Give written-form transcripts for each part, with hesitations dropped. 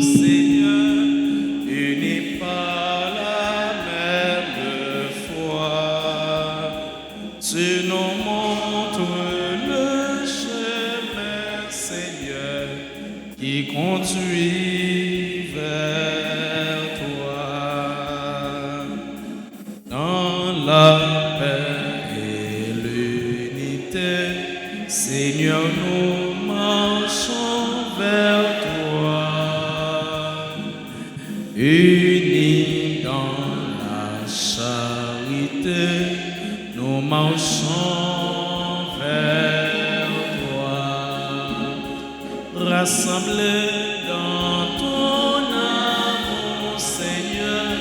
Seigneur, unis par la même foi. Tu nous montres le chemin, Seigneur, qui conduit vers toi. Dans la paix et l'unité, Seigneur, nous marchons vers toi. Unis dans la charité, nous marchons vers toi. Rassemblés dans ton amour, Seigneur,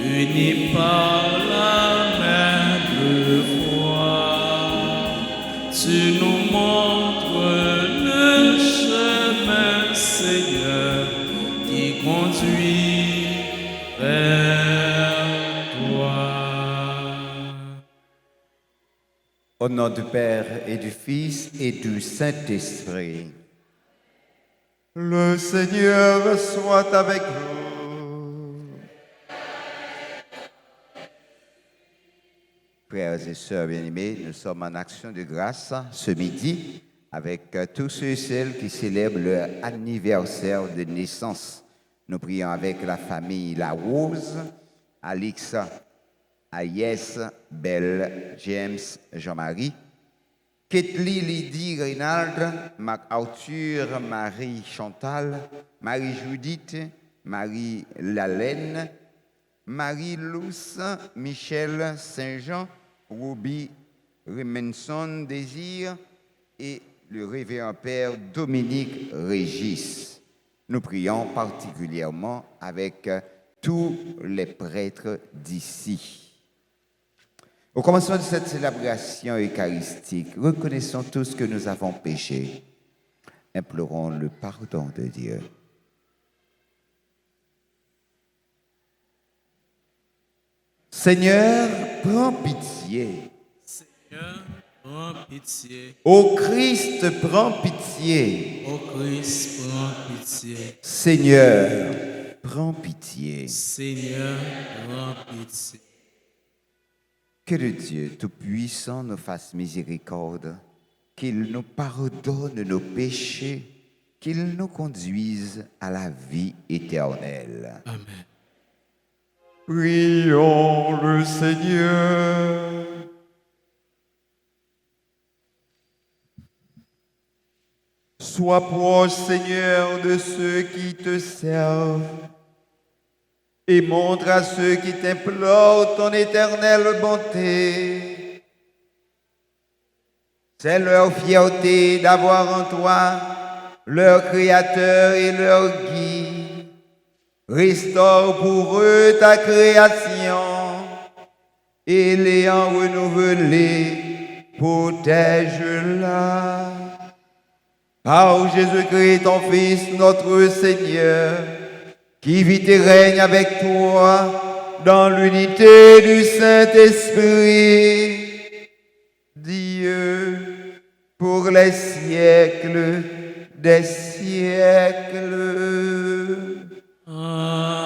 unis par la même foi, tu nous montres le chemin, Seigneur, qui conduit vers toi. Au nom du Père et du Fils et du Saint-Esprit. Le Seigneur soit avec vous. Frères et sœurs bien-aimés, nous sommes en action de grâce ce midi avec tous ceux et celles qui célèbrent leur anniversaire de naissance. Nous prions avec la famille La Rose, Alix, Agnès, Belle, James, Jean-Marie, Ketli, Lydie, Reynald, Marc-Arthur, Marie-Chantal, Marie-Judith, Marie-Lalaine, Marie-Luce, Michel, Saint-Jean, Ruby, Remenson, Désir et le révérend Père Dominique Régis. Nous prions particulièrement avec tous les prêtres d'ici. Au commencement de cette célébration eucharistique, reconnaissons tous que nous avons péché. Implorons le pardon de Dieu. Seigneur, prends pitié. Seigneur, prends pitié. Ô Christ, prends pitié. Ô Christ, prends pitié. Seigneur, prends pitié. Seigneur, prends pitié. Que le Dieu Tout-Puissant nous fasse miséricorde, qu'il nous pardonne nos péchés, qu'il nous conduise à la vie éternelle. Amen. Prions le Seigneur. Sois proche, Seigneur, de ceux qui te servent et montre à ceux qui t'implorent ton éternelle bonté. C'est leur fierté d'avoir en toi leur Créateur et leur Guide. Restaure pour eux ta création et l'ayant renouvelée, protège-la. Par Jésus-Christ, ton Fils, notre Seigneur, qui vit et règne avec toi dans l'unité du Saint-Esprit, Dieu, pour les siècles des siècles. Amen.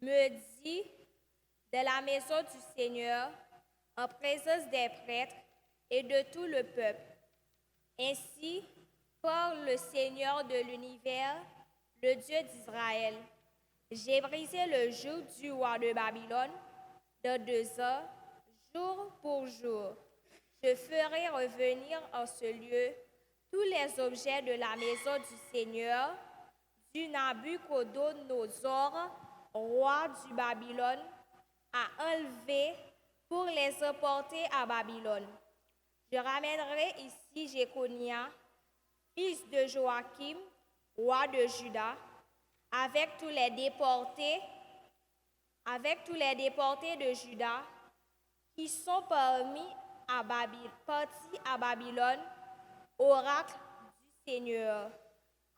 me dit de la maison du Seigneur, en présence des prêtres et de tout le peuple. Ainsi parle le Seigneur de l'univers, le Dieu d'Israël. J'ai brisé le joug du roi de Babylone de 2 ans, jour pour jour. Je ferai revenir en ce lieu tous les objets de la maison du Seigneur, du Nabuchodonosor, roi du Babylone, a enlevé pour les emporter à Babylone. Je ramènerai ici Jéconia, fils de Joachim, roi de Juda, avec tous les déportés de Juda qui sont partis à Babylone, oracle du Seigneur.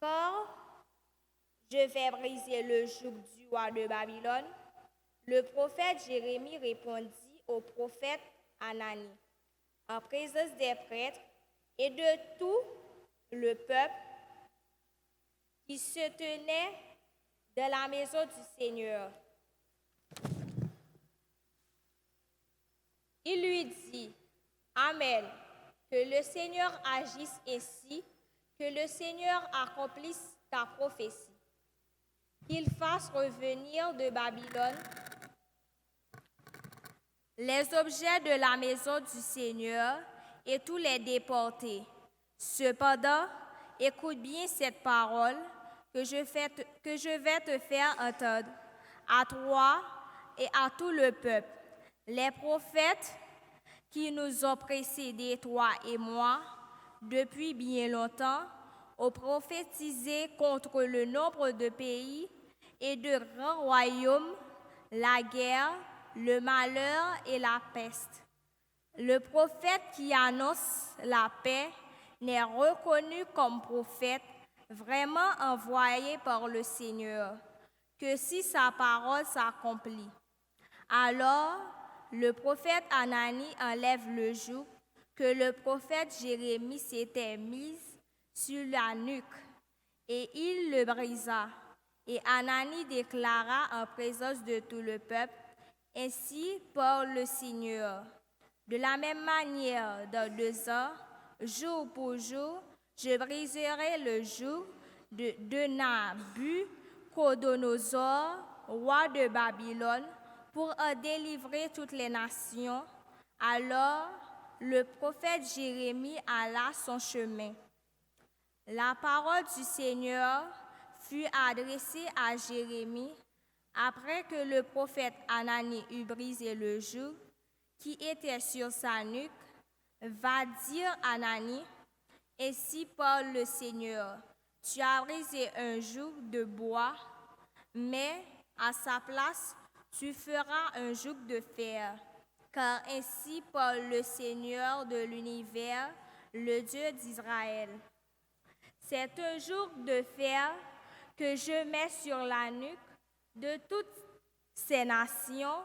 Car je vais briser le joug du roi de Babylone. Le prophète Jérémie répondit au prophète Anani, en présence des prêtres et de tout le peuple qui se tenait de la maison du Seigneur. Il lui dit, Amen, que le Seigneur agisse ainsi, que le Seigneur accomplisse ta prophétie, qu'il fasse revenir de Babylone les objets de la maison du Seigneur et tous les déportés. Cependant, écoute bien cette parole que je vais te faire entendre, à toi et à tout le peuple. Les prophètes qui nous ont précédés, toi et moi, depuis bien longtemps, ont prophétisé contre le nombre de pays et de grands royaumes, la guerre, le malheur et la peste. Le prophète qui annonce la paix n'est reconnu comme prophète vraiment envoyé par le Seigneur, que si sa parole s'accomplit. Alors, le prophète Anani enlève le joug que le prophète Jérémie s'était mis sur la nuque, et il le brisa. Et Anani déclara en présence de tout le peuple, ainsi parle le Seigneur. De la même manière, dans 2 ans, jour pour jour, je briserai le joug de Nabuchodonosor, roi de Babylone, pour en délivrer toutes les nations. Alors, le prophète Jérémie alla son chemin. La parole du Seigneur fut adressée à Jérémie après que le prophète Anani eut brisé le joug qui était sur sa nuque. Va dire Anani, ainsi parle le Seigneur, tu as brisé un joug de bois, mais à sa place, tu feras un joug de fer, car ainsi parle le Seigneur de l'univers, le Dieu d'Israël. C'est un joug de fer que je mets sur la nuque de toutes ces nations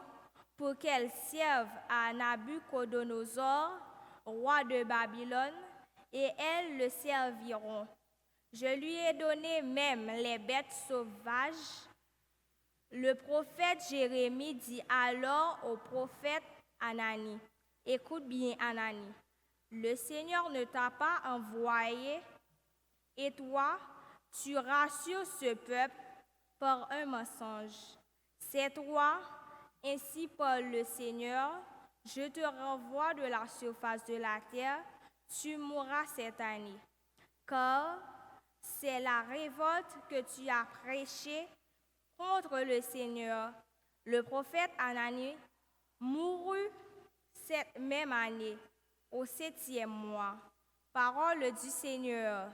pour qu'elles servent à Nabuchodonosor, roi de Babylone, et elles le serviront. Je lui ai donné même les bêtes sauvages. Le prophète Jérémie dit alors au prophète Anani, écoute bien Anani, le Seigneur ne t'a pas envoyé, et toi, tu rassures ce peuple par un mensonge. C'est toi, ainsi parle le Seigneur, je te renvoie de la surface de la terre, tu mourras cette année. Car c'est la révolte que tu as prêchée contre le Seigneur. Le prophète Anani mourut cette même année, au 7e mois. Parole du Seigneur.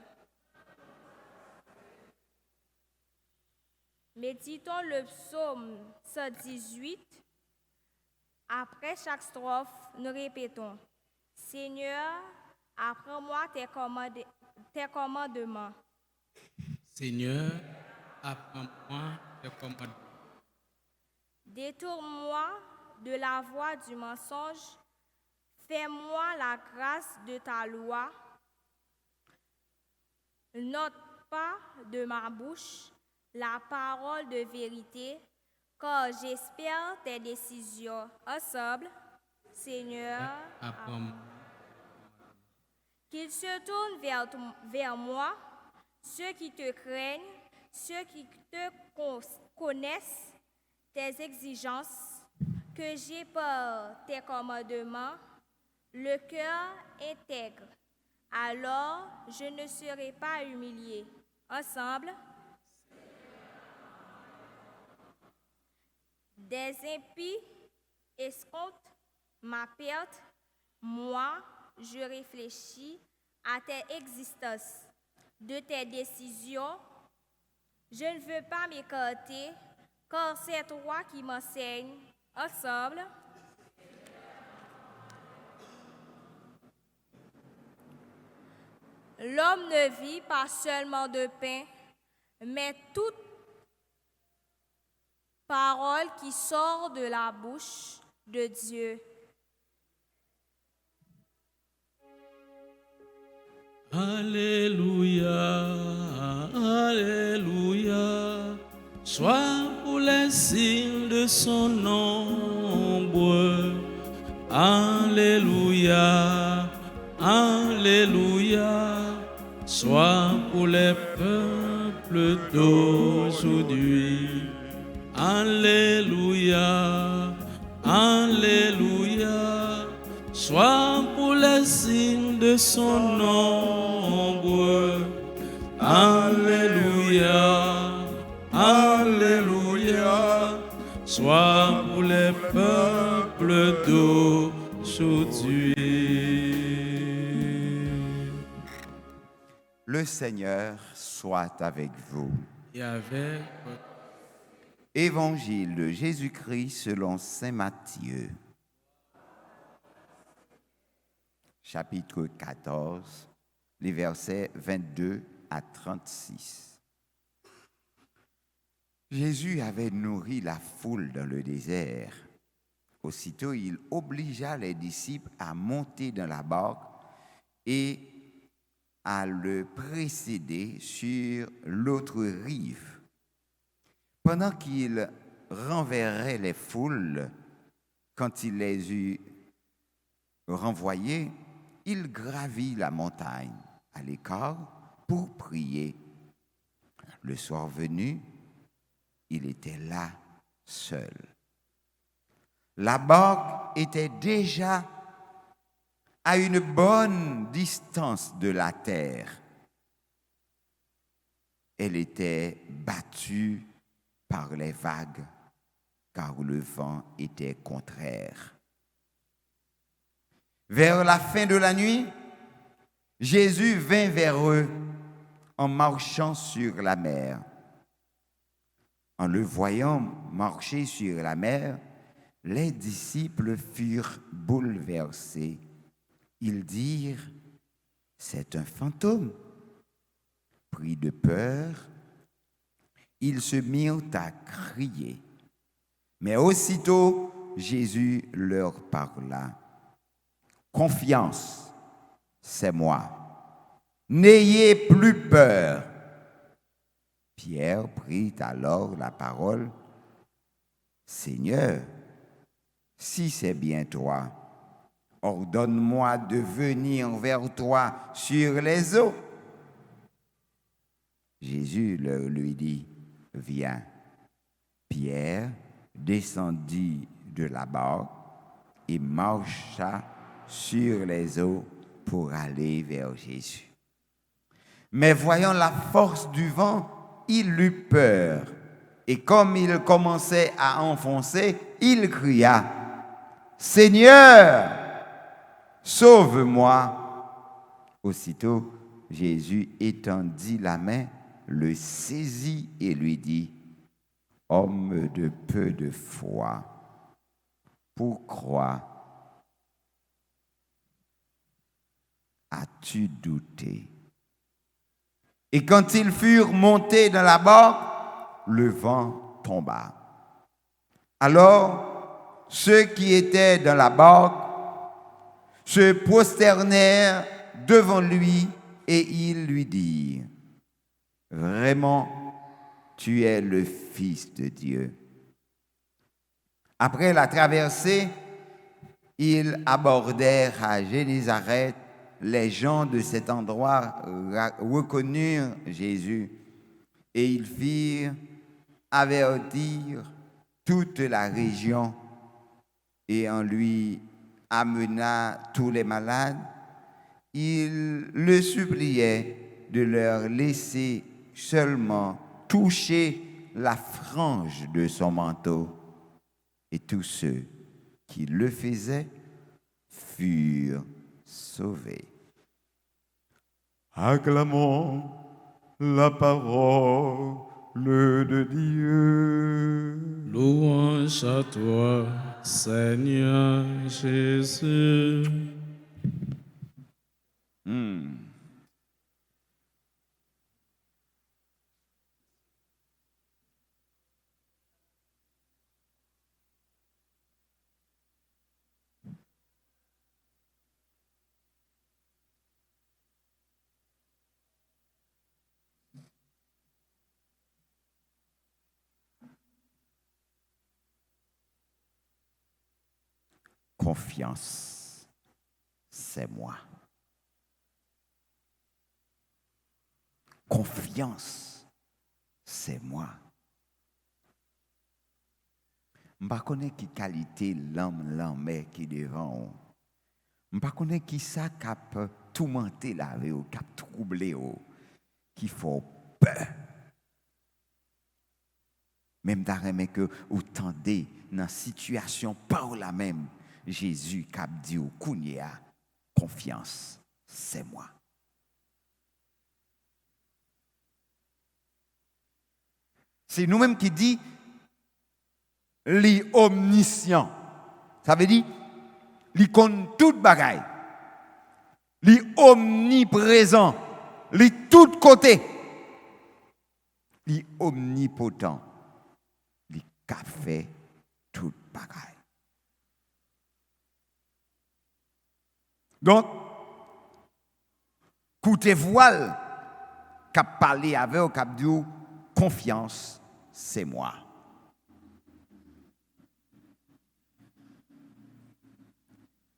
Méditons le psaume 118. Après chaque strophe, nous répétons, Seigneur, apprends-moi tes commandements. Seigneur, apprends-moi tes commandements. Détourne-moi de la voie du mensonge. Fais-moi la grâce de ta loi. N'ôte pas de ma bouche la parole de vérité, car j'espère tes décisions. Ensemble, Seigneur, apprends-moi. qu'ils se tournent vers moi, ceux qui te craignent, ceux qui te connaissent, tes exigences, que j'ai par tes commandements, le cœur intègre. Alors, je ne serai pas humilié. Ensemble, des impies escomptent ma perte. Moi, je réfléchis à tes existences, de tes décisions. Je ne veux pas m'écarter, car c'est toi qui m'enseignes. Ensemble, l'homme ne vit pas seulement de pain, mais toute parole qui sort de la bouche de Dieu. Alléluia, Alléluia, sois pour les signes de son ombre. Alléluia, Alléluia, sois pour les peuples d'aujourd'hui. Alléluia, Alléluia, sois pour les signes de son ombre. Alléluia, Alléluia, sois pour les peuples d'aujourd'hui. Le Seigneur soit avec vous. Et avec Évangile de Jésus-Christ selon saint Matthieu. Chapitre 14, les versets 22 à 36. Jésus avait nourri la foule dans le désert. Aussitôt, il obligea les disciples à monter dans la barque et à le précéder sur l'autre rive. Pendant qu'il renverrait les foules, quand il les eut renvoyées, il gravit la montagne à l'écart pour prier. Le soir venu, il était là seul. La barque était déjà à une bonne distance de la terre. Elle était battue par les vagues, car le vent était contraire. Vers la fin de la nuit, Jésus vint vers eux en marchant sur la mer. En le voyant marcher sur la mer, les disciples furent bouleversés. Ils dirent, « C'est un fantôme. » Pris de peur, ils se mirent à crier. Mais aussitôt, Jésus leur parla. « Confiance, c'est moi. N'ayez plus peur. » Pierre prit alors la parole. « Seigneur, si c'est bien toi, ordonne-moi de venir vers toi sur les eaux. » Jésus lui dit, « Viens. » Pierre descendit de la barque et marcha sur les eaux pour aller vers Jésus. Mais voyant la force du vent, il eut peur. Et comme il commençait à enfoncer, il cria, « Seigneur, sauve-moi !» Aussitôt, Jésus étendit la main, le saisit et lui dit, « Homme de peu de foi, pourquoi as-tu douté ?» Et quand ils furent montés dans la barque, le vent tomba. Alors, ceux qui étaient dans la barque se prosternèrent devant lui et ils lui dirent, « Vraiment, tu es le Fils de Dieu. » Après la traversée, ils abordèrent à Génézareth. Les gens de cet endroit reconnurent Jésus et ils firent avertir toute la région et on lui amena tous les malades. Il le suppliait de leur laisser seulement toucher la frange de son manteau. Et tous ceux qui le faisaient furent sauvés. Acclamons la parole de Dieu. Louange à toi, Seigneur Jésus. Confiance, c'est moi. Confiance, c'est moi. Je ne connais pas qui qualité l'homme qui devant. Je ne connais pas qui ça cap tourmenter la vie ou cap troubler qui faut peur. Même d'arrêter que vous tendez dans situation par la même Jésus cap dit au kounia confiance c'est moi. C'est nous-mêmes qui dit li omniscient. Ça veut dire li connaît toute bagaille. Li omniprésent, li tout côté. Li omnipotent. Li ka fait toute bagaille. Donc, coûtez voile, cap parler avec ou cap dit confiance, c'est moi.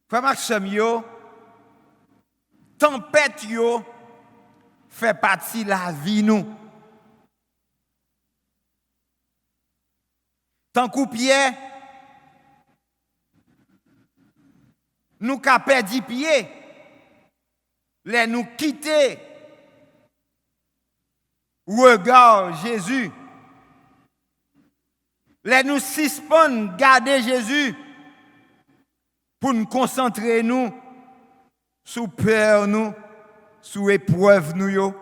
Frère Maxime yo, tempête yo fait partie de la vie nous. Tant coup Pierre, nous ka perdu pied, les nous quitter regard Jésus, les nous suspendre garder Jésus pour nous concentrer nous sous peur nous, sous épreuve nous yo.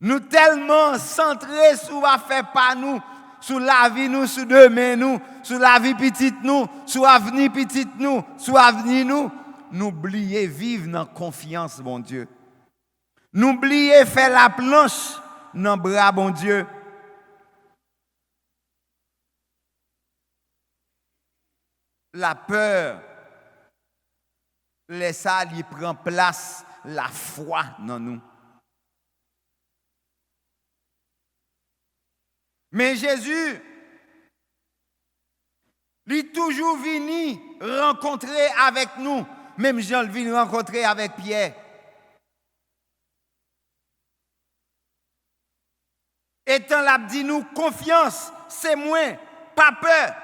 Nous tellement centrés sur affaire pas nous, sur la vie nous, sur demain nous, sur la vie petite nous, sur l'avenir petite nous, sur l'avenir nous, n'oubliez vivre dans confiance bon Dieu. N'oubliez faire la planche dans bras bon Dieu. La peur laisse ça lui prend place la foi dans nous. Mais Jésus, il est toujours venu rencontrer avec nous, même Jean le vient rencontrer avec Pierre. Étant là, dit nous confiance, c'est moins, pas peur.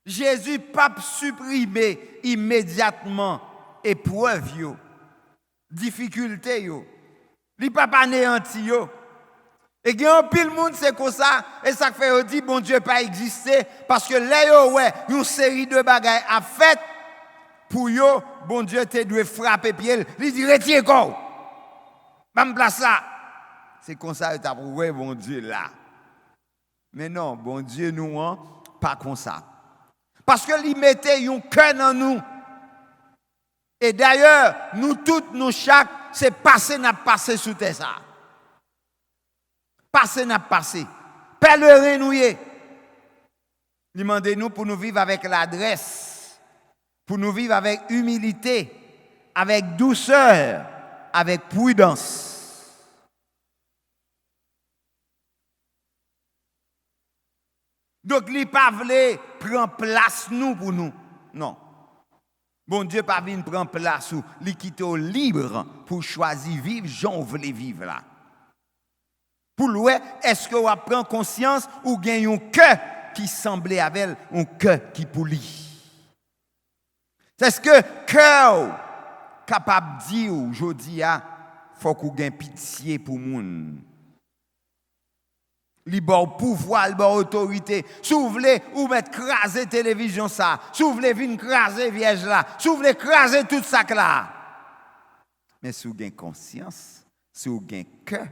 Jésus pas supprimer immédiatement épreuve yo, difficulté yo. Il pas anéanti yo. Et il y a un pile monde c'est comme ça et ça fait dit bon Dieu pas exister parce que là yo ouais, une série de bagages a fait pour yo bon Dieu te doit frapper pied, il dit retire corps. Même place là. C'est comme ça que tu as prouvé bon Dieu là. Mais non, bon Dieu nous hein, pas comme ça. Parce que lui mettait un cœur dans nous. Et d'ailleurs, nous toutes, nous chaque, c'est passé n'a passé sous terre ça. Passé n'a passé. Pèlerin nous y est. Demandez-nous pour nous vivre avec l'adresse, pour nous vivre avec humilité, avec douceur, avec prudence. Donc, il pas voulu prendre place nous pour nous. Non. Bon Dieu pas venu prendre place ou il quitte libre pour choisir vivre, j'en voulais vivre là. Pour lui, est-ce que vous prenez conscience ou gagne un cœur qui semblait avec elle, un cœur qui polie? C'est ce que cœur capable de dire aujourd'hui, il faut qu'on gagne pitié pour le monde. Libre pouvoir, libre autorité. Si vous voulez, ou mettre craser télévision ça. Si vous voulez venir craser vierge là. Si vous voulez craser tout ça là. Mais si vous avez conscience, si vous avez cœur,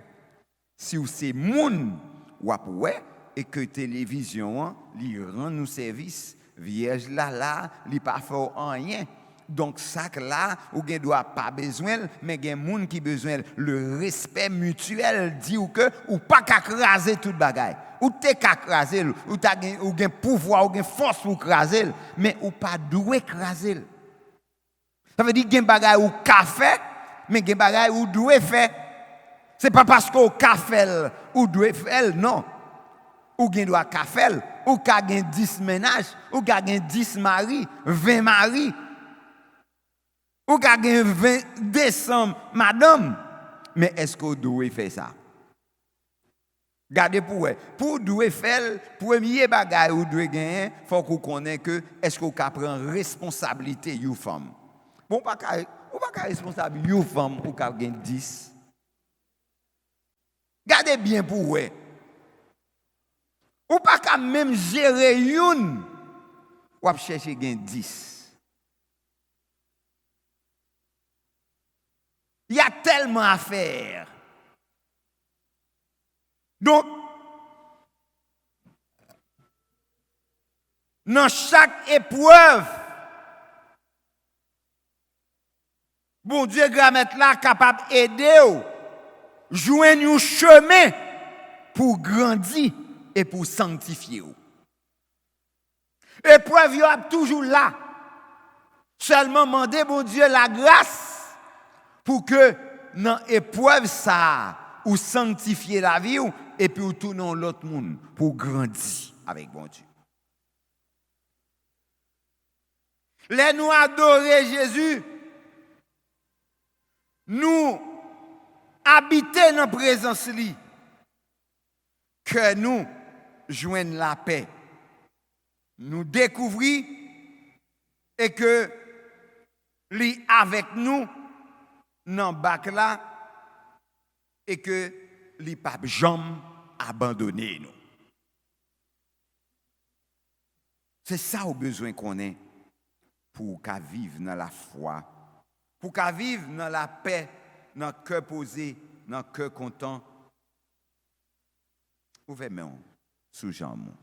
si vous c'est moun ou après et que télévision li rend nous service, vierge là, li pas fait rien. Donc ça là, ou gen doit pas besoin, mais gen moun qui besoin le respect mutuel dit ou que ou pas qu'à craser toute bagaille. Ou t'es qu'à craser, ou gen pouvoir, ou gen force pour craser, mais ou pas doué craser. Ça veut dire gen bagaille ou ka fait, mais gen bagaille ou doué fait. C'est pas parce qu'on ka fait ou doué fait, non. Ou gen doit ka fait, ou ka gen 10 ménages, ou ka gen 10 maris, 20 maris. Ou ka gen 20 décembre, madame. Mais est-ce qu'on doit faire ça? Gardez pour doit faire, premier bagage ou doit gagner, faut qu'on connaisse que est-ce qu'on prend responsabilité you femme. Bon pas responsable you femme ou ka gen 10. Gardez bien pour ouais. Ou pas qu'à même gérer une ou chercher gen 10. Il y a tellement à faire. Donc, dans chaque épreuve, bon Dieu va mettre là capable d'aider, joindre un chemin pour grandir et pour sanctifier. Épreuve est toujours là. Seulement demander bon Dieu la grâce pour que dans l'épreuve ça ou sanctifier la vie et puis ou tourner l'autre monde pour grandir avec bon Dieu. Les nous adorer Jésus, nous habiter dans la présence lui, que nous joignent la paix, nous découvrir et que lui avec nous dans bac là et que les papes jamais abandonné nous. C'est ça au besoin qu'on ait pour qu'à vivre dans la foi, pour qu'à vivre dans la paix, dans le cœur posé, dans le cœur content. Ouvrez-moi sous jambes.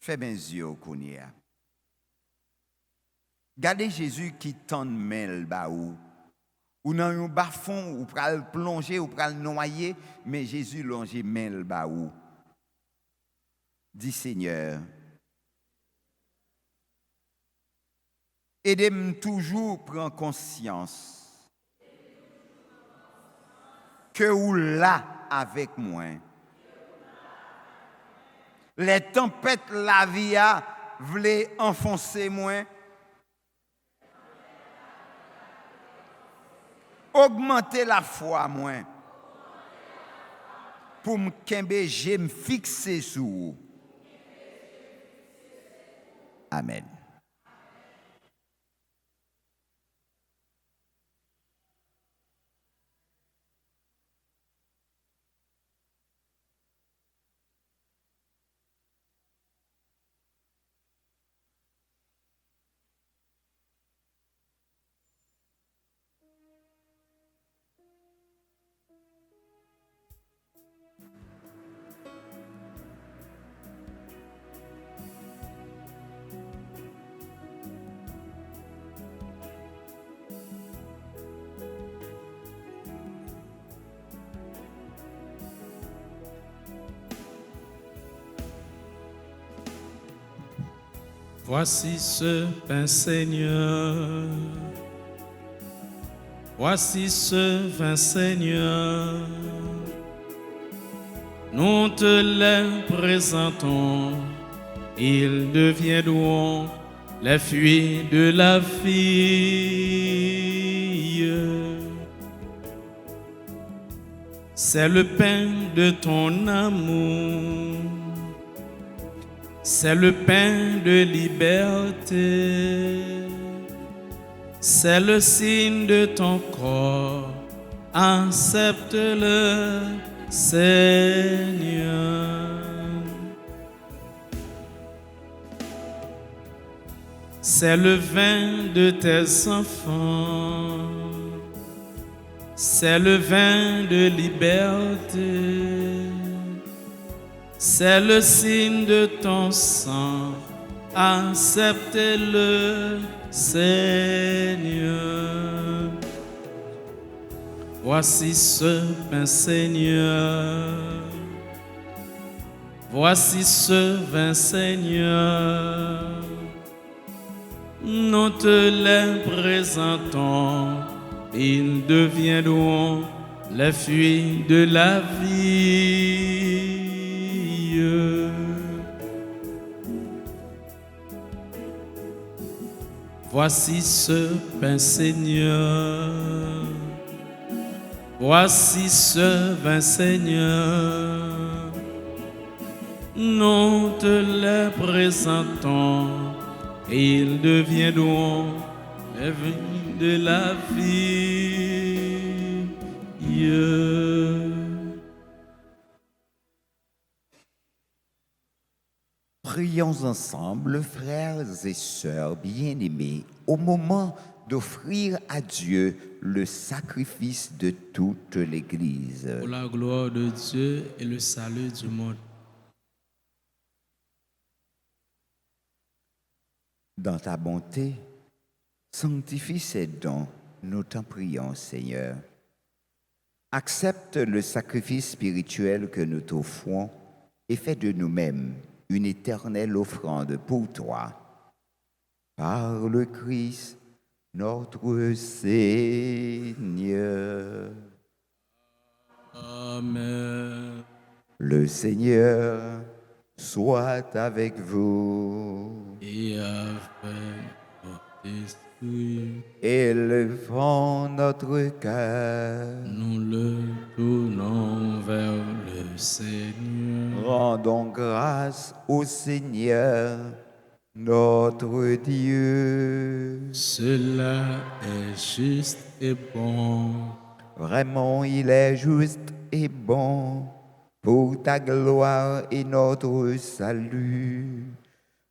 Fais bien yeux qu'on y a. Gardez Jésus qui tend main ba ou dans un bas-fond ou pral plonger ou pral noyer, mais Jésus longe main ba ou. Dis Seigneur, aidez-moi toujours prendre conscience que ou là avec moi. Les tempêtes la vie a voulaient enfoncer moi. Augmenter la foi moi. Pour me kembe, je me fixer sur vous. Amen. Voici ce pain Seigneur, voici ce vin Seigneur, nous te les présentons. Ils deviendront les fruits de la vie. C'est le pain de ton amour. C'est le pain de liberté. C'est le signe de ton corps. Accepte-le, Seigneur. C'est le vin de tes enfants. C'est le vin de liberté. C'est le signe de ton sang. Accepte-le, Seigneur. Voici ce pain, Seigneur. Voici ce vin, Seigneur. Nous te les présentons. Ils deviendront les fruits de la vie. Voici ce pain, Seigneur. Voici ce vin, Seigneur. Nous te les présentons. Ils deviendront les fruits de la vie. Prions ensemble, frères et sœurs bien-aimés, au moment d'offrir à Dieu le sacrifice de toute l'Église. Pour la gloire de Dieu et le salut du monde. Dans ta bonté, sanctifie ces dons, nous t'en prions, Seigneur. Accepte le sacrifice spirituel que nous t'offrons et fais de nous-mêmes une éternelle offrande pour toi. Par le Christ, notre Seigneur. Amen. Le Seigneur soit avec vous. Et avec votre esprit, Élevons notre cœur. nous le tournons vers le Seigneur. Rendons grâce au Seigneur, notre Dieu. Cela est juste et bon. Vraiment, il est juste et bon pour ta gloire et notre salut,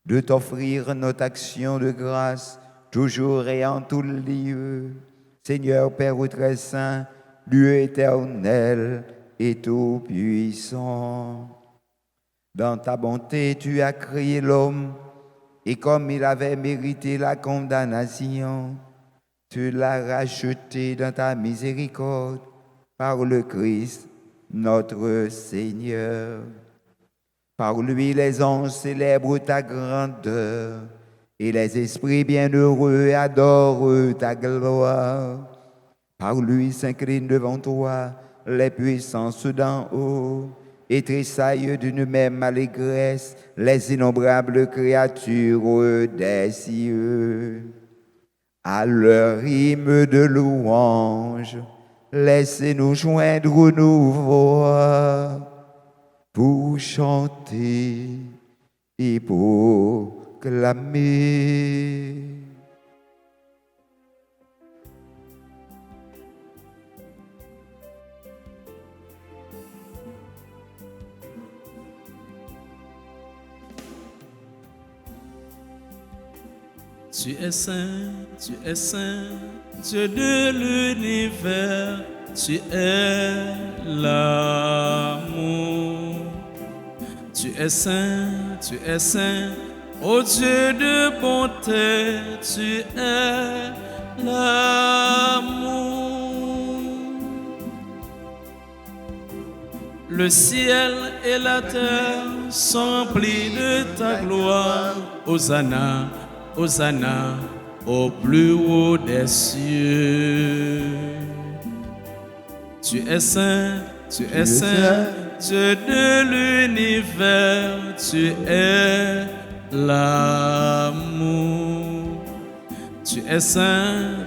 de t'offrir notre action de grâce toujours et en tout lieu. Seigneur Père très saint, Dieu éternel et tout-puissant. Dans ta bonté, tu as créé l'homme, et comme il avait mérité la condamnation, tu l'as racheté dans ta miséricorde par le Christ, notre Seigneur. Par lui, les anges célèbrent ta grandeur, et les esprits bienheureux adorent ta gloire. Par lui s'inclinent devant toi les puissances d'en haut, et tressaillent d'une même allégresse les innombrables créatures des cieux. À leur hymne de louange, laissez-nous joindre nos voix pour chanter et pour clamer. Tu es saint, Dieu de l'univers, tu es l'amour. Tu es saint, ô Dieu de bonté, tu es l'amour. Le ciel et la terre sont remplis de ta gloire. Hosanna, Hosanna, au plus haut des cieux. Tu es saint, Dieu de l'univers, tu es l'amour. Tu es saint,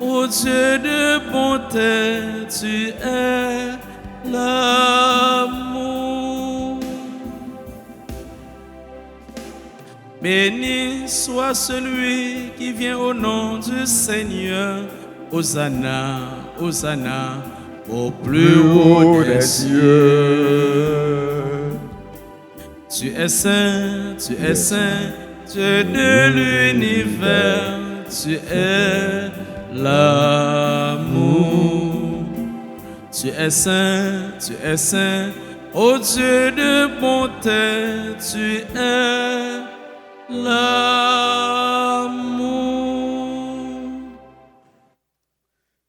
ô Dieu de bonté, tu es l'amour. Béni soit celui qui vient au nom du Seigneur. Hosanna, Hosanna, au plus haut des cieux. Tu es saint, Dieu de l'univers, tu es l'amour. Tu es saint, ô Dieu de bonté, tu es l'amour.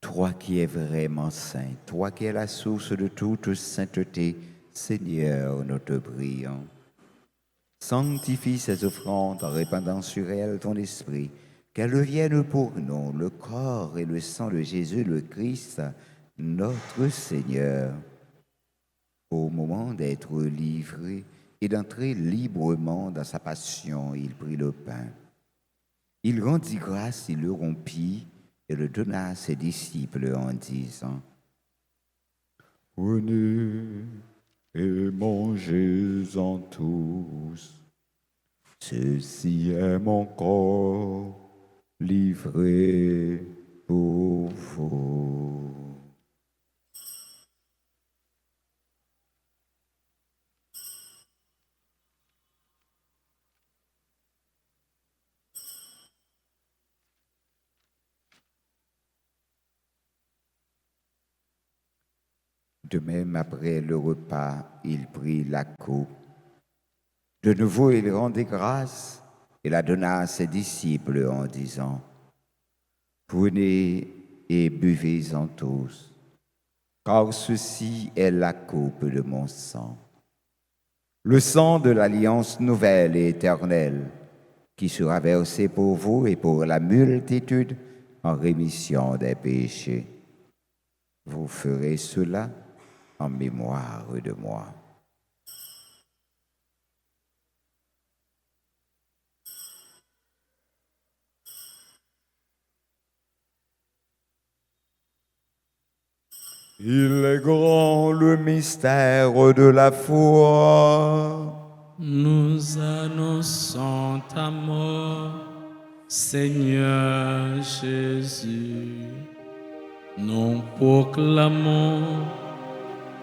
Toi qui es vraiment saint, toi qui es la source de toute sainteté, Seigneur, nous te prions. Sanctifie ces offrandes en répandant sur elles ton esprit, qu'elles deviennent pour nous le corps et le sang de Jésus le Christ, notre Seigneur. Au moment d'être livré et d'entrer librement dans sa passion, il prit le pain. Il rendit grâce, il le rompit et le donna à ses disciples en disant: Prenez et mangez-en tous. Ceci est mon corps livré pour vous. De même, après le repas, il prit la coupe. De nouveau, il rendit grâce et la donna à ses disciples en disant: Prenez et buvez-en tous, car ceci est la coupe de mon sang, le sang de l'alliance nouvelle et éternelle, qui sera versé pour vous et pour la multitude en rémission des péchés. Vous ferez cela en mémoire de moi. Il est grand le mystère de la foi. Nous annonçons ta mort, Seigneur Jésus. Nous proclamons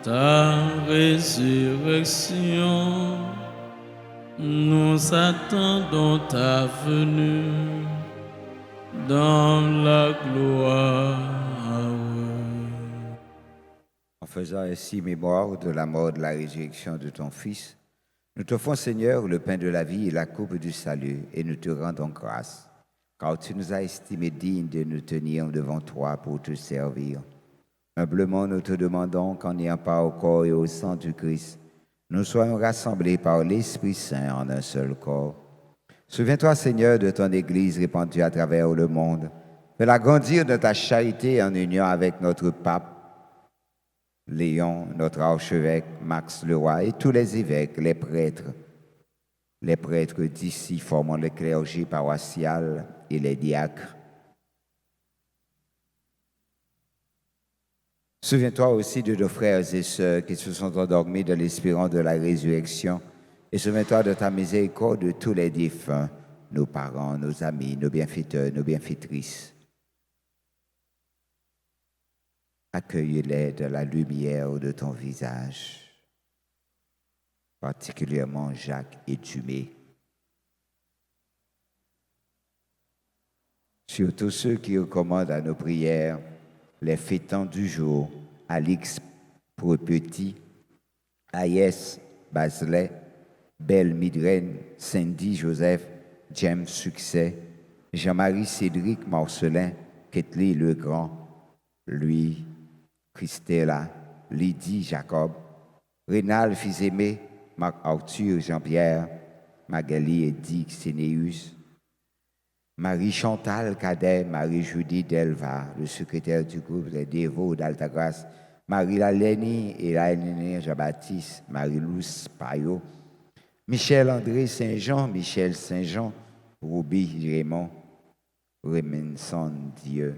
ta résurrection. Nous attendons ta venue dans la gloire. En faisant ainsi mémoire de la mort et de la résurrection de ton Fils, nous t'offrons, Seigneur, le pain de la vie et la coupe du salut, et nous te rendons grâce, car tu nous as estimés dignes de nous tenir devant toi pour te servir. Humblement, nous te demandons qu'en ayant part au corps et au sang du Christ, nous soyons rassemblés par l'Esprit Saint en un seul corps. Souviens-toi, Seigneur, de ton Église répandue à travers le monde. Fais-la grandir de ta charité en union avec notre pape Léon, notre archevêque Max Leroy et tous les évêques, les prêtres d'ici formant le clergé paroissial et les diacres. Souviens-toi aussi de nos frères et sœurs qui se sont endormis dans l'espérance de la résurrection, et souviens-toi de ta miséricorde de tous les défunts, nos parents, nos amis, nos bienfaiteurs, nos bienfaitrices. Accueille-les de la lumière de ton visage, particulièrement Jacques et Dumé. Surtout ceux qui recommandent à nos prières les fêtants du jour, Alix Petit, Aïs Baselet, Belle Midren, Cindy Joseph, James Succès, Jean-Marie Cédric Marcelin, Ketli Legrand, Louis Christella, Lydie Jacob, Rénal Fils-Aimé, Marc-Arthur Jean-Pierre, Magali Eddy Sénéus, Marie-Chantal Cadet, Marie-Judy Delva, le secrétaire du groupe des dévots d'Altagrace, Marie-Lalénie et Lalénie Jean-Baptiste, Marie-Louise Payot, Michel-André Saint-Jean, Michel Saint-Jean, Ruby Raymond, Remenson Dieu,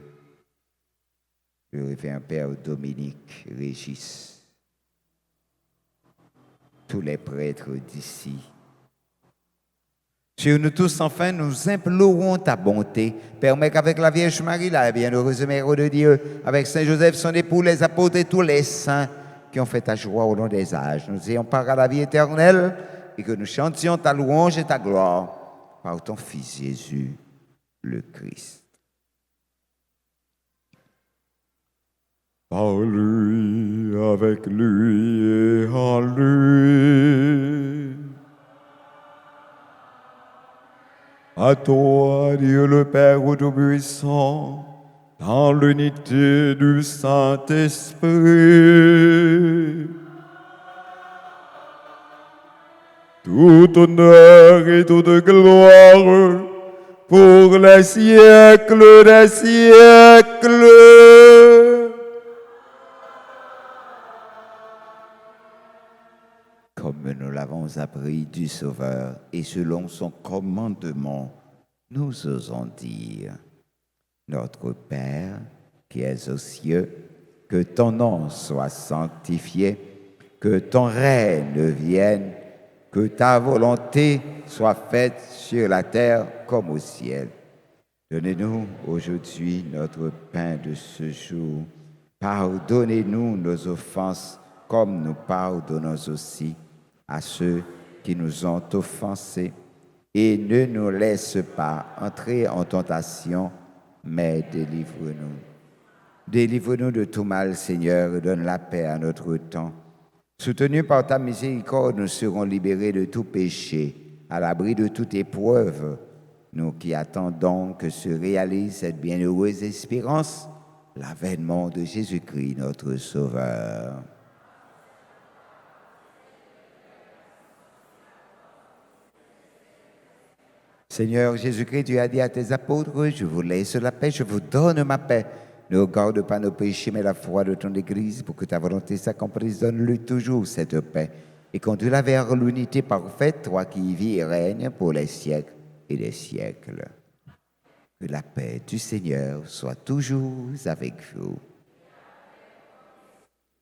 le révérend Père Dominique Régis, tous les prêtres d'ici. Sur nous tous, enfin, nous implorons ta bonté. Permets qu'avec la Vierge Marie, la bienheureuse Mère de Dieu, avec Saint Joseph, son époux, les apôtres et tous les saints qui ont fait ta joie au long des âges, nous ayons part à la vie éternelle et que nous chantions ta louange et ta gloire par ton Fils Jésus, le Christ. Par lui, avec lui et en lui. À toi, Dieu le Père Tout-Puissant, dans l'unité du Saint-Esprit, tout honneur et toute gloire pour les siècles des siècles. Comme nous l'avons appris du Sauveur et selon son commandement, nous osons dire: Notre Père, qui es aux cieux, que ton nom soit sanctifié, que ton règne vienne, que ta volonté soit faite sur la terre comme au ciel. Donnez-nous aujourd'hui notre pain de ce jour. Pardonnez-nous nos offenses comme nous pardonnons aussi à ceux qui nous ont offensés. Et ne nous laisse pas entrer en tentation, mais délivre-nous. Délivre-nous de tout mal, Seigneur, et donne la paix à notre temps. Soutenus par ta miséricorde, nous serons libérés de tout péché, à l'abri de toute épreuve. Nous qui attendons que se réalise cette bienheureuse espérance, l'avènement de Jésus-Christ, notre Sauveur. Seigneur Jésus-Christ, tu as dit à tes apôtres: je vous laisse la paix, je vous donne ma paix. Ne regarde pas nos péchés, mais la foi de ton Église, pour que ta volonté s'accomplisse. Donne-lui toujours cette paix et conduis-la vers l'unité parfaite, toi qui vis et règnes pour les siècles et les siècles. Que la paix du Seigneur soit toujours avec vous.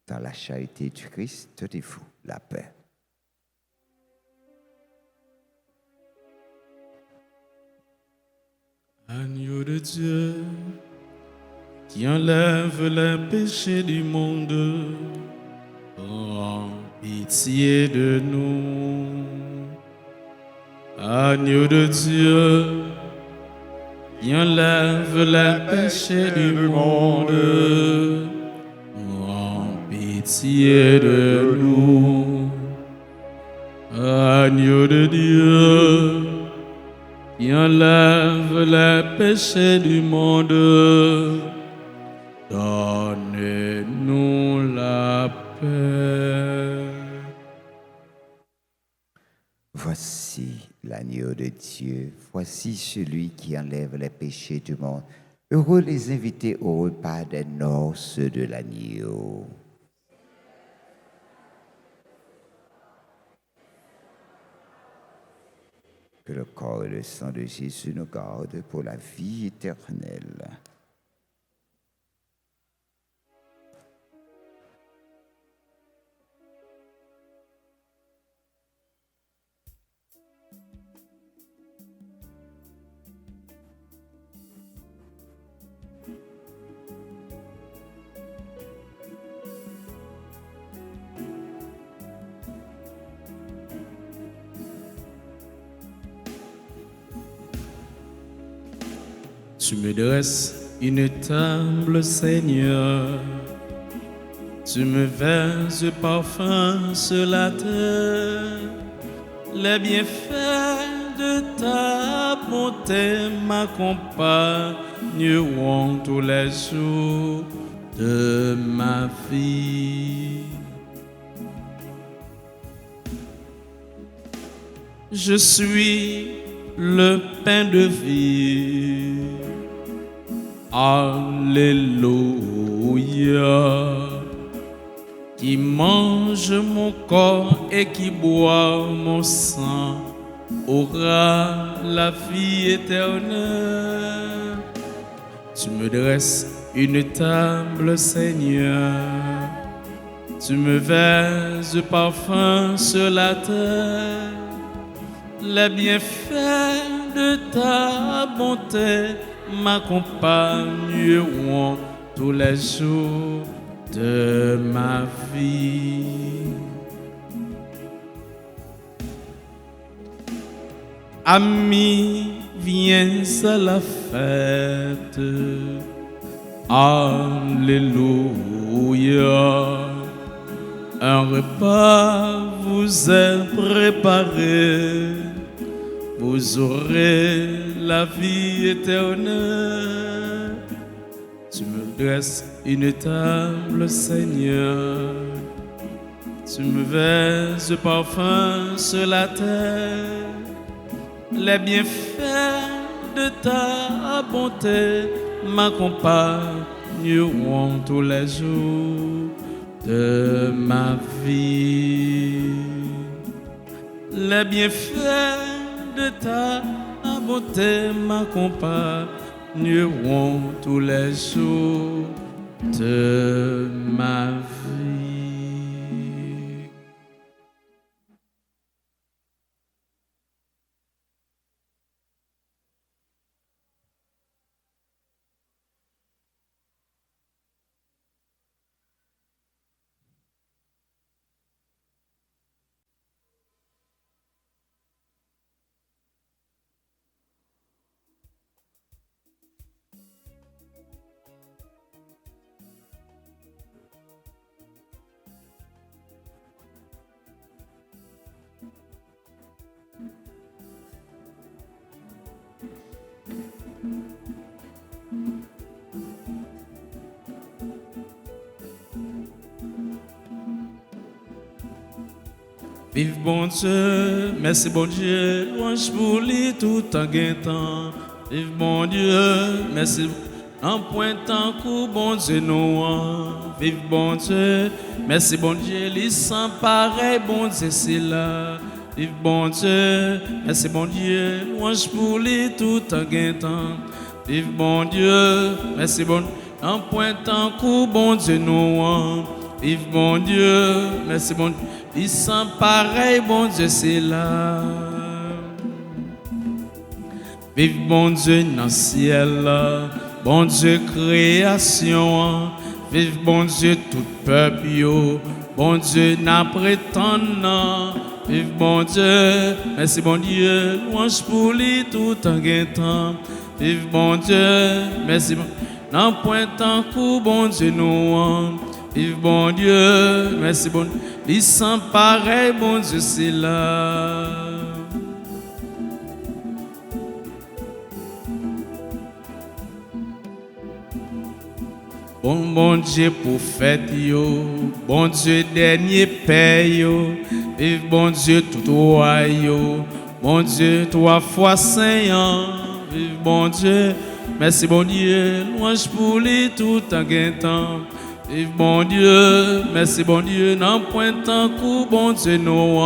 Dans la charité du Christ, donnez-vous la paix. Agneau de Dieu, qui enlève les péchés du monde, prends pitié de nous. Agneau de Dieu, qui enlève les péchés du monde, prends pitié de nous. Agneau de Dieu, qui enlève les péchés du monde, donne-nous la paix. Voici l'agneau de Dieu, voici celui qui enlève les péchés du monde. Heureux les invités au repas des noces de l'agneau. Que le corps et le sang de Jésus nous gardent pour la vie éternelle. Tu me dresses une table, Seigneur. Tu me verses parfum sur la terre. Les bienfaits de ta bonté m'accompagneront tous les jours de ma vie. Je suis le pain de vie. Alléluia. qui mange mon corps et qui boit mon sang aura la vie éternelle. Tu me dresses une table, Seigneur. Tu me verses de parfum sur la terre. Les bienfaits de ta bonté m'accompagneront tous les jours de ma vie. Amis, viens à la fête. Alléluia. Un repas vous est préparé. Vous aurez la vie éternelle. Tu me dresses une table, Seigneur. Tu me verses de parfum sur la terre. Les bienfaits de ta bonté m'accompagneront tous les jours de ma vie. Les bienfaits de ta bonté m'accompagneront tous les jours de ma vie. Vive bon Dieu, merci bon Dieu, louange pour lui tout en guettant. Vive bon Dieu, merci en pointant coup, bon Dieu nous. Vive bon Dieu, merci bon Dieu, lui sans pareil, bon Dieu c'est là. Vive bon Dieu, merci bon Dieu, louange pour lui tout en guettant. Vive bon Dieu, merci bon en pointant coup, bon Dieu nous. Vive bon Dieu, merci bon Dieu. Il sent pareil, bon Dieu, c'est là. Vive bon Dieu dans le ciel, bon Dieu création. Vive bon Dieu tout peuple, bon Dieu n'a prétendant. Vive bon Dieu, merci bon Dieu, louange pour lui tout en guettant. Vive bon Dieu, merci bon n'en pointant coup, bon Dieu nous. Vive bon Dieu, merci bon Dieu. Il sent pareil, bon Dieu, c'est là. Bon Dieu, prophète, yo. Bon Dieu, dernier père, yo. Vive bon Dieu, tout roi, yo. Bon Dieu, 3 fois Seigneur. Vive bon Dieu, merci bon Dieu, louange pour lui tout en guettant. Vive bon Dieu, merci bon Dieu, n'en pointant coup, bon Dieu nous.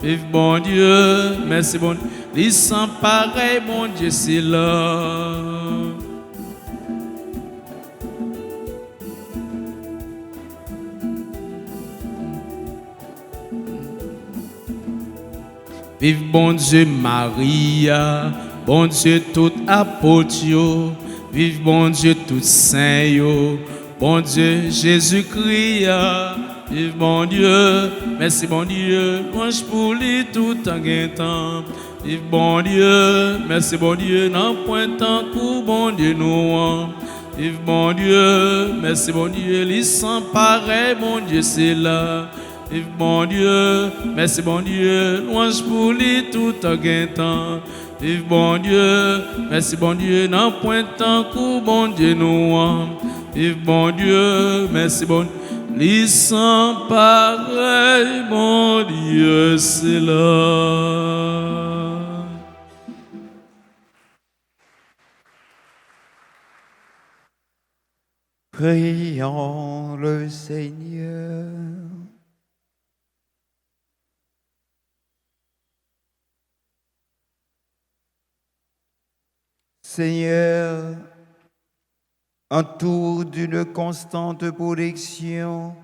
Vive bon Dieu, merci bon Dieu, il sent pareil, bon Dieu c'est là. Vive bon Dieu Maria, bon Dieu tout apôtre, vive bon Dieu tout saint, yo. Bon Dieu, Jésus-Christ, vive bon Dieu, merci bon Dieu, louange pour lui tout en guettant. Vive bon Dieu, merci bon Dieu, n'en pointant coup, bon Dieu nous. Vive bon Dieu, merci bon Dieu, lui sans pareil, bon Dieu c'est là. Vive bon Dieu, merci bon Dieu, louange pour lui tout en guettant. Vive bon Dieu, merci bon Dieu, n'en pointant coup, bon Dieu nous. Vive bon Dieu, merci bon Dieu, lui sans pareil, bon Dieu, c'est là. Prions le Seigneur. Seigneur, entoure d'une constante protection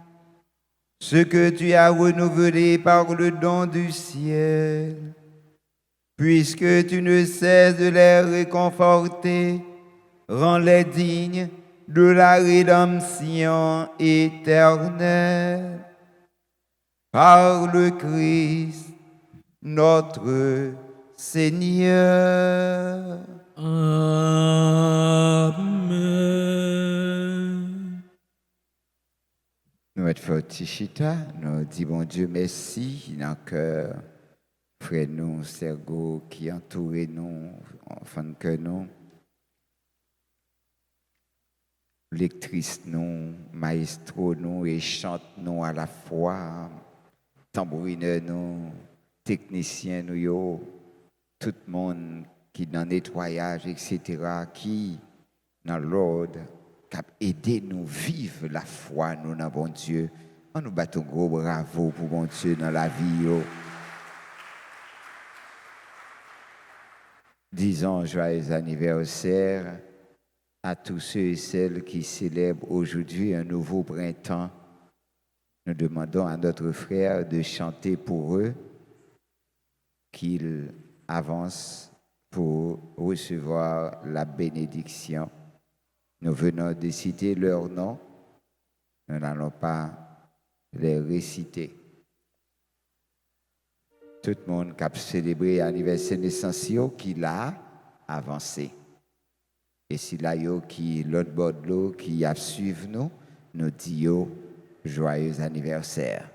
ce que tu as renouvelé par le don du ciel, puisque tu ne cesses de les réconforter, rends-les dignes de la rédemption éternelle. Par le Christ, notre Seigneur. Amen. Nous êtes fortichita, nous disons bon Dieu merci dans le cœur, frère nous, Sergo, qui entoure nous, enfant que nous, lectrice nous, maestro nous, et chante nous à la fois, tambourineur nous, technicien nous, yo, tout le monde qui dans le nettoyage, etc., qui dans l'ordre, qui a aidé nous vivre la foi, nous, dans bon Dieu. On nous battons gros bravo pour bon Dieu dans la vie. Yo. Disons joyeux anniversaire à tous ceux et celles qui célèbrent aujourd'hui un nouveau printemps. Nous demandons à notre frère de chanter pour eux, qu'il avance pour recevoir la bénédiction. Nous venons de citer leurs noms, nous n'allons pas les réciter. Tout le monde qui a célébré l'anniversaire de naissance qui l'a avancé. Et si là, qui l'autre bord de l'eau qui a suivi nous, nous disons joyeux anniversaire.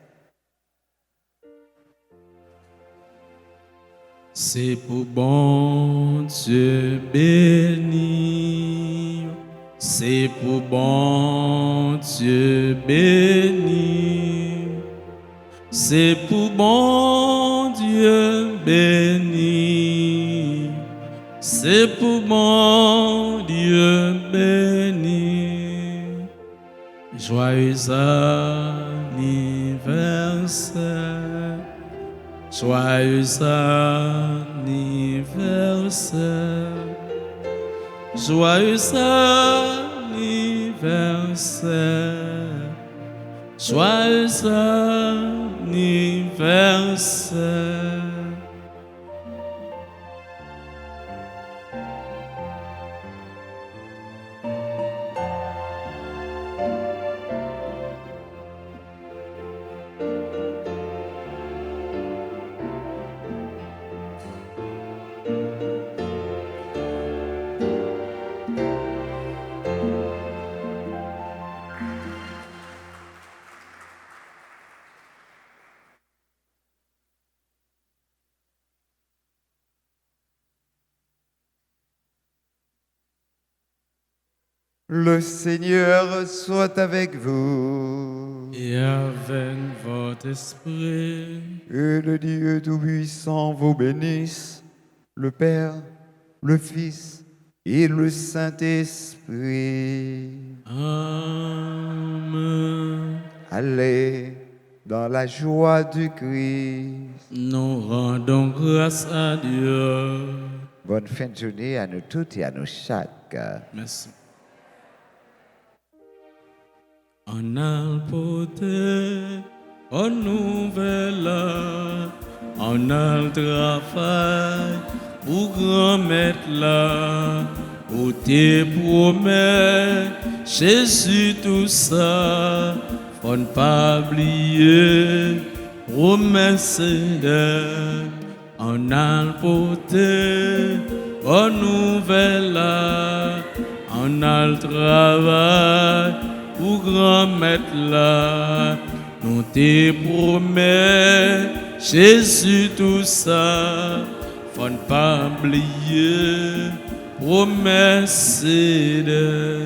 C'est pour bon Dieu béni, c'est pour bon Dieu béni, c'est pour bon Dieu béni, c'est pour bon Dieu béni. Joyeux anniversaire. Joyeux anniversaire, joyeux anniversaire, joyeux anniversaire. Le Seigneur soit avec vous. Et avec votre esprit, Et le Dieu Tout-Puissant vous bénisse, le Père, le Fils et le Saint-Esprit. Amen. Allez dans la joie du Christ. Nous rendons grâce à Dieu. Bonne fin de journée à nous toutes et à nous chaque. Merci. On a porté une nouvelle, on a le travail pour grand mettre là, où tes promesses, Jésus tout ça, faut ne pas oublier, promesses de, on a le porté une nouvelle, on a le travail. Pour grand maître là, nous te promets, Jésus tout ça, faut ne pas oublier, promesse de.